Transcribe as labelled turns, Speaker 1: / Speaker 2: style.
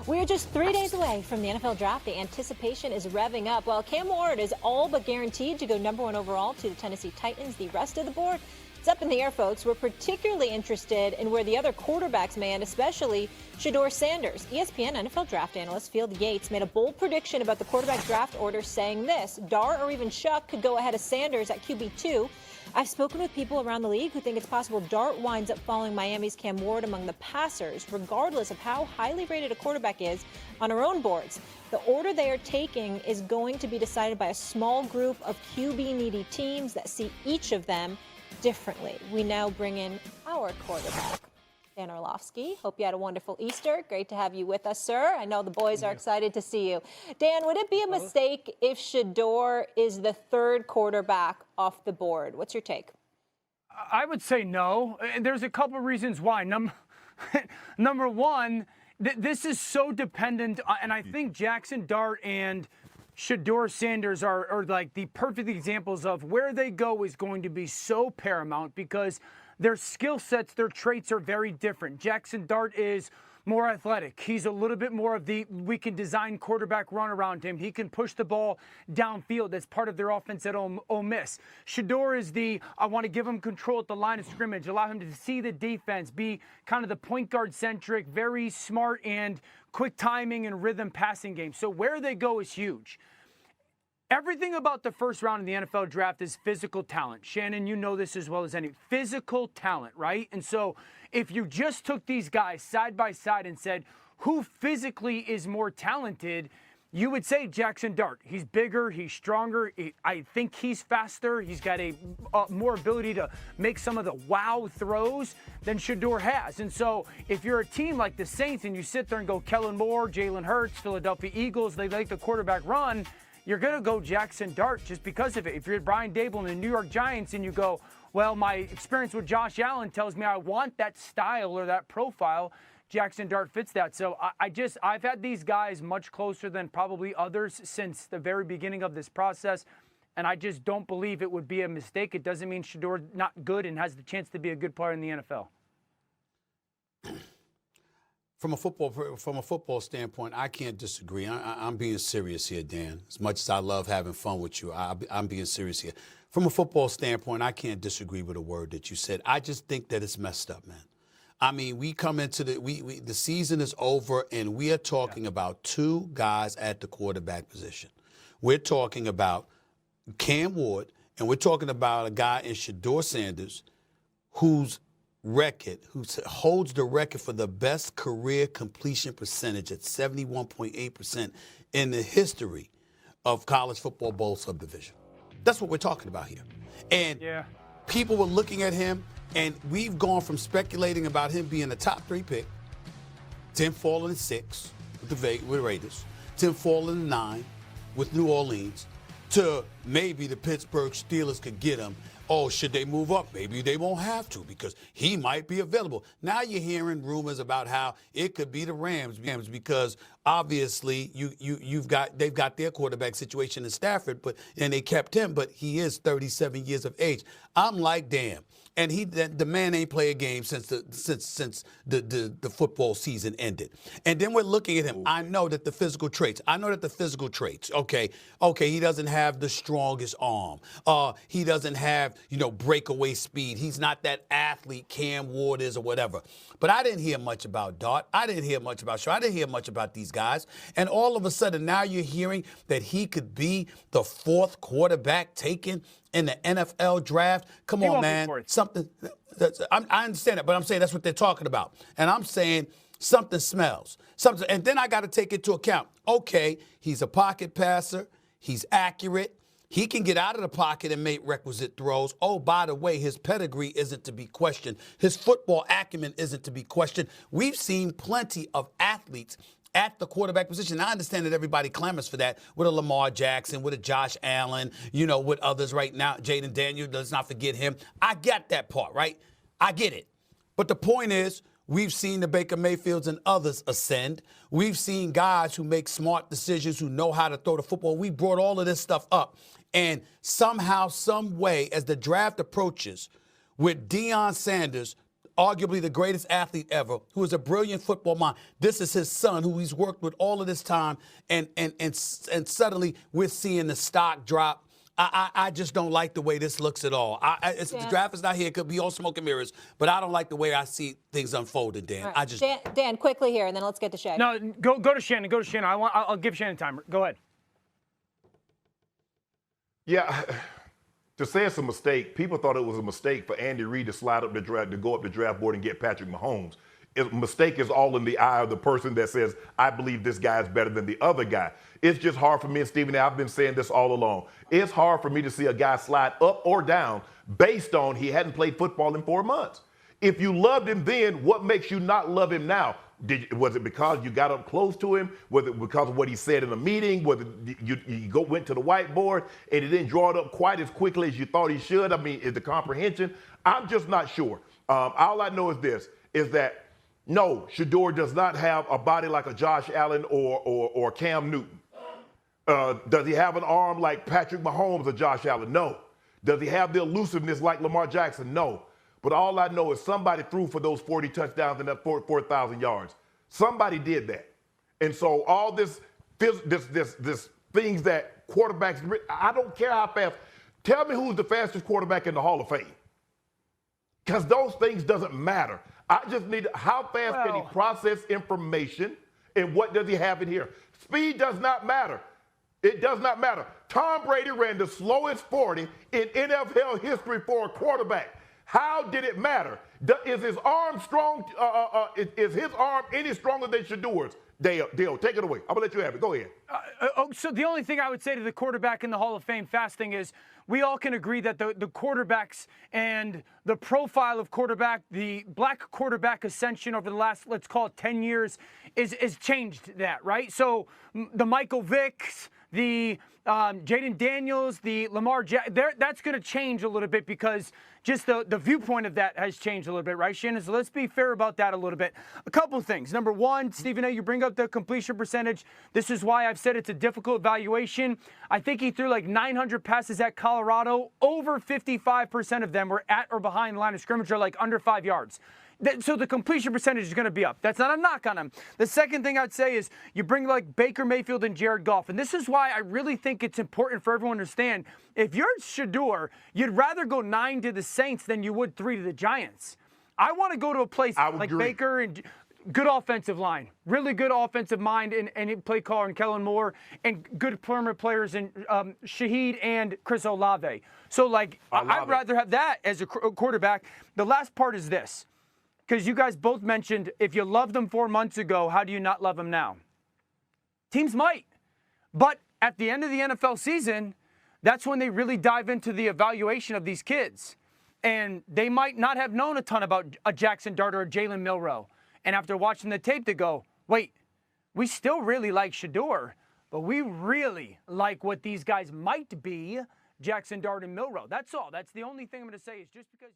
Speaker 1: We are just 3 days away from the NFL draft. The anticipation is revving up. While Cam Ward is all but guaranteed to go #1 overall to the Tennessee Titans, the rest of the board, it's up in the air, folks. We're particularly interested in where the other quarterbacks land, especially Shedeur Sanders. ESPN NFL draft analyst Field Yates made a bold prediction about the quarterback draft order, saying this: Dart or even Chuck could go ahead of Sanders at QB2. I've spoken with people around the league who think it's possible Dart winds up following Miami's Cam Ward among the passers, regardless of how highly rated a quarterback is on our own boards. The order they are taking is going to be decided by a small group of QB-needy teams that see each of them differently. We now bring in our quarterback, Dan Orlovsky. Hope you had a wonderful Easter. Great to have you with us, sir. I know the boys are excited to see you. Dan, would it be a mistake if Shedeur is the third quarterback off the board? What's your take?
Speaker 2: I would say no. And there's a couple reasons why. Number one, this is so dependent, and I think Jackson Dart and Shedeur Sanders are like the perfect examples of where they go is going to be so paramount because their skill sets, their traits are very different. Jackson Dart is more athletic. He's a little bit more of we can design quarterback run around him. He can push the ball downfield. That's part of their offense at Ole Miss. Shedeur is I want to give him control at the line of scrimmage, allow him to see the defense, be kind of the point guard centric, very smart and quick timing and rhythm passing game. So where they go is huge. Everything about the first round in the NFL draft is physical talent. Shannon, you know this as well as any. Physical talent, right? And so if you just took these guys side by side and said, who physically is more talented, you would say Jackson Dart. He's bigger, he's stronger. I think he's faster. He's got a more ability to make some of the wow throws than Shedeur has. And so if you're a team like the Saints and you sit there and go Kellen Moore, Jalen Hurts, Philadelphia Eagles, they like the quarterback run, you're going to go Jackson Dart just because of it. If you're Brian Dable and the New York Giants and you go, well, my experience with Josh Allen tells me I want that style or that profile, Jackson Dart fits that. So I've had these guys much closer than probably others since the very beginning of this process, and I just don't believe it would be a mistake. It doesn't mean Shedeur's not good and has the chance to be a good player in the NFL.
Speaker 3: From a football standpoint, I can't disagree. I'm being serious here, Dan. As much as I love having fun with you, I'm being serious here. From a football standpoint, I can't disagree with a word that you said. I just think that it's messed up, man. I mean, we come into the season is over, and we are talking about two guys at the quarterback position. We're talking about Cam Ward, and we're talking about a guy in Shedeur Sanders who holds the record for the best career completion percentage at 71.8% in the history of college football bowl subdivision. That's what we're talking about here. And people were looking at him, and we've gone from speculating about him being a top 3 pick, to him falling at 6 with the Raiders, to him falling at 9 with New Orleans, to maybe the Pittsburgh Steelers could get him. Oh, should they move up? Maybe they won't have to because he might be available. Now you're hearing rumors about how it could be the Rams because obviously they've got their quarterback situation in Stafford, and they kept him, but he is 37 years of age. I'm like, damn. And the man ain't play a game since the football season ended. And then we're looking at him. I know that the physical traits. Okay, he doesn't have the strongest arm. He doesn't have, breakaway speed. He's not that athlete Cam Ward is or whatever. But I didn't hear much about Dart. I didn't hear much about Shaw. I didn't hear much about these guys. And all of a sudden now you're hearing that he could be the 4th quarterback taken in the NFL draft. Come on, man. Something. I understand that, but I'm saying that's what they're talking about. And I'm saying something smells. And then I got to take into account, okay, he's a pocket passer. He's accurate. He can get out of the pocket and make requisite throws. Oh, by the way, his pedigree isn't to be questioned. His football acumen isn't to be questioned. We've seen plenty of athletes at the quarterback position. I understand that everybody clamors for that with a Lamar Jackson, with a Josh Allen, with others right now. Jayden Daniels, let's not forget him. I get that part, right? I get it. But the point is, we've seen the Baker Mayfields and others ascend. We've seen guys who make smart decisions, who know how to throw the football. We brought all of this stuff up. And somehow, some way, as the draft approaches, with Deion Sanders arguably the greatest athlete ever, who is a brilliant football mind. This is his son, who he's worked with all of this time, and suddenly we're seeing the stock drop. I just don't like the way this looks at all. The draft is not here. It could be all smoke and mirrors, but I don't like the way I see things unfolding, Dan.
Speaker 1: Right. Dan, quickly here, and then let's get to Shay.
Speaker 2: No, go to Shannon. Go to Shannon. I'll give Shannon time. Go ahead.
Speaker 4: Yeah, to say it's a mistake, people thought it was a mistake for Andy Reid to slide up the draft, to go up the draft board and get Patrick Mahomes. A mistake is all in the eye of the person that says, I believe this guy is better than the other guy. It's just hard for me, and Stephen, I've been saying this all along. It's hard for me to see a guy slide up or down based on he hadn't played football in 4 months. If you loved him then, what makes you not love him now? Was it because you got up close to him? Was it because of what he said in a meeting? Was it you went to the whiteboard and he didn't draw it up quite as quickly as you thought he should? I mean, is the comprehension? I'm just not sure. All I know is this, is that no, Shedeur does not have a body like a Josh Allen or Cam Newton. Does he have an arm like Patrick Mahomes or Josh Allen? No. Does he have the elusiveness like Lamar Jackson? No. But all I know is somebody threw for those 40 touchdowns and that 4,000 yards. Somebody did that. And so all this things that quarterbacks, I don't care how fast. Tell me who's the fastest quarterback in the Hall of Fame. Because those things doesn't matter. I just need, how fast can he process information, and what does he have in here? Speed does not matter. It does not matter. Tom Brady ran the slowest 40 in NFL history for a quarterback. How did it matter? Is his arm strong? Is his arm any stronger than Shedeur's? Dale, take it away. I'm going to let you have it. Go ahead.
Speaker 2: So the only thing I would say to the quarterback in the Hall of Fame fasting is we all can agree that the quarterbacks and the profile of quarterback, the black quarterback ascension over the last, let's call it 10 years, is changed that, right? So the Michael Vicks, the Jayden Daniels, the Lamar that's going to change a little bit because just the viewpoint of that has changed a little bit, right, Shannon? So let's be fair about that a little bit. A couple things. Number one, Stephen A., you bring up the completion percentage. This is why I've said it's a difficult evaluation. I think he threw like 900 passes at Colorado. Over 55% of them were at or behind the line of scrimmage, or like under 5 yards. So the completion percentage is going to be up. That's not a knock on him. The second thing I'd say is you bring like Baker Mayfield and Jared Goff. And this is why I really think it's important for everyone to understand. If you're Shedeur, you'd rather go 9 to the Saints than you would 3 to the Giants. I want to go to a place like Baker and good offensive line, really good offensive mind and play caller and Kellen Moore, and good perimeter players in Shaheed and Chris Olave. So like I'd rather have that as a quarterback. The last part is this. Because you guys both mentioned if you loved them 4 months ago, how do you not love them now? Teams might. But at the end of the NFL season, that's when they really dive into the evaluation of these kids. And they might not have known a ton about a Jackson Dart or a Jalen Milroe. And after watching the tape, they go, wait, we still really like Shedeur, but we really like what these guys might be, Jackson Dart and Milroe. That's all. That's the only thing I'm going to say is just because